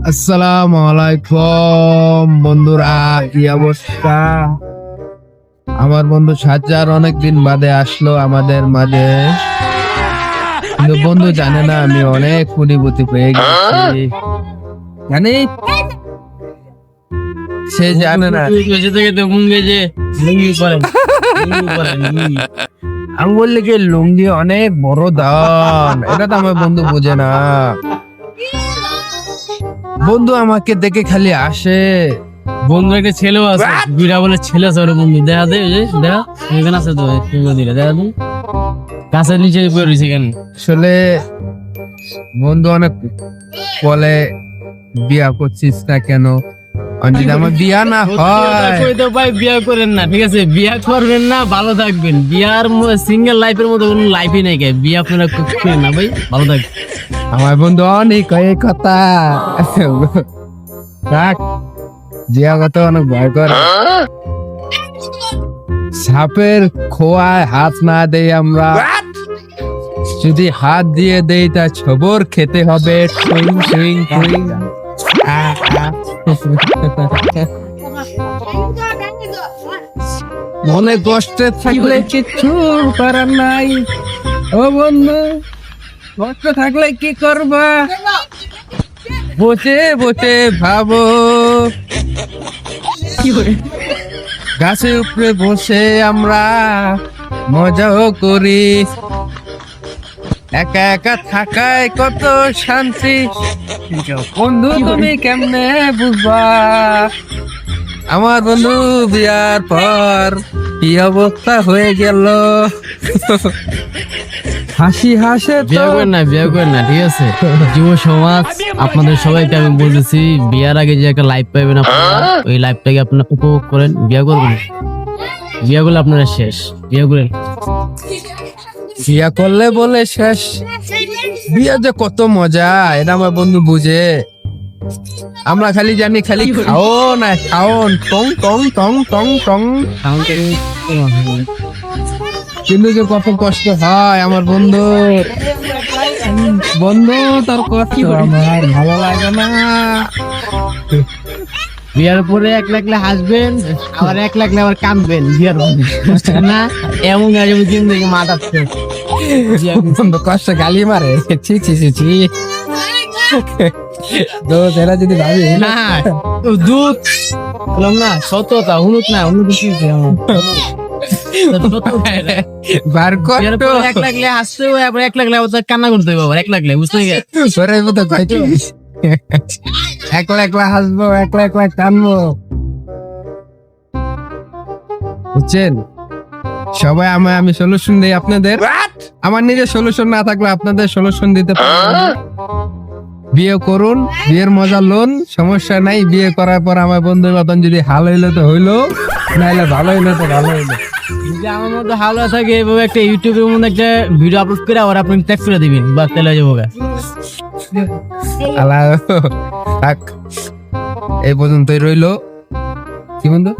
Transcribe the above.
আসসালামু আলাইকুম বন্ধুরা, কি অবস্থা? আমার বন্ধু সাজ্জাদ অনেকদিন বাদে আসলো আমাদের মাঝে, কিন্তু বন্ধু জানে না আমি অনেক কুড়িপুতি পেয়ে গেছি। জানি সে জানে না। আমি বললি কি লুঙ্গি অনেক বড় দাম, এটা তো আমার বন্ধু বোঝে না। বন্ধু আমাকে দেখে খালি আসে। বন্ধু একটা ছেলেও আছে, বিড়া বলে ছেলে আছে ওর বন্ধু। দেখা দে দেখা এখানে আছে তো দিলে দেখা দে গাছের নিচে পড়ে রয়েছে কেন। আসলে বন্ধু অনেক বলে বিয়া করছিস না কেন, যদি আমার বিয়া না হয়। ভাই বিয়া করেন না, ঠিক আছে? বিয়া করবেন না, ভালো থাকবেন। বিয়ার সিঙ্গেল লাইফের মতো কোনো লাইফই নাই। বিয়া আপনারা করেন না ভাই, ভালো থাকবেন। আমার বন্ধু অনেক এই কথা থাক, জিয়া কথা অনেক ভয় করে। সাপের খোয়ায় হাত না দেই আমরা, যদি হাত দিয়ে দেই তা ছবর খেতে হবে। টুইং টুইং টুইং। মনে কষ্টে থাকলে কিছু করার নাই। ও বন্ধু, কষ্ট থাকলে কি করবা? বসে বসে ভাবো। গাছের উপরে বসে আমরা মজাও করি, একা একা থাকায় কত শান্তি। বন্ধু তুমি কেমনে বুঝবা? আমার বন্ধু বিয়ার পর কি অবস্থা হয়ে গেল। হাসি হাসে বিয়া করেন না, বিয়া করেন না, ঠিক আছে? যুব সমাজ আপনাদের সবাইকে আমি বলতেছি, বিয়ার আগে যে একটা লাইফ পাইবেন আপনারা, ওই লাইফটাকে আপনারা উপভোগ করেন। বিয়া করবেন, বিয়া করলে আপনারা শেষ। বিয়া করেন, বিয়া করলে বলে শেষ। বিয়া যে কত মজা এটা আমার বন্ধু বুঝে। আমরা খালি জানি খালি খাও না খাও, টং টং টং টং টং, কিন্তু যে কত কষ্ট হয় আমার বন্ধু। বন্ধু তোর কষ্ট আমার ভালো লাগে না। বিয়ার পরে এক লাগলে হাসবেন, আবার এক লাগলে আবার কাঁদবেন। বিয়ার না এমন জিন্দগি মাথাচ্ছে। বন্ধু কষ্ট গালি মারে, ছি ছি ছি ছি। দোষ এরা যদি ভাবি না দুধ বললাম না, সততা হুনুক না, হুনুক বার কর। এক লাগলে হাসতে হবে, আবার এক লাগলে আবার কান্না করতে হবে। আবার এক লাগলে বুঝতে গেছে ওরে মতো কইছিস, একলা একলা হাসবো, একলা একলা কানবো। বুঝছেন সবাই? আমি সলিউশন দেই আপনাদের। আমার নিজের সলিউশন না থাকলে আপনাদের সলিউশন দিতে পারবো না। বিয়ে করুন, বিয়ের মজা লোন, সমস্যা নাই। বিয়ে করার পর আমার বন্ধুর মতন যদি হাল হইলো তো হইলো, নাইলে ভালো হইলো তো ভালো হইলো। যদি আমার মতো ভালো থাকে এভাবে একটা ইউটিউবের মধ্যে একটা ভিডিও আপলোড করে আবার আপনি ট্যাগ করে দিবেন, বা তেলে যাবো। আল্লাহ থাক, এই পর্যন্তই রইলো। কি বন্ধু?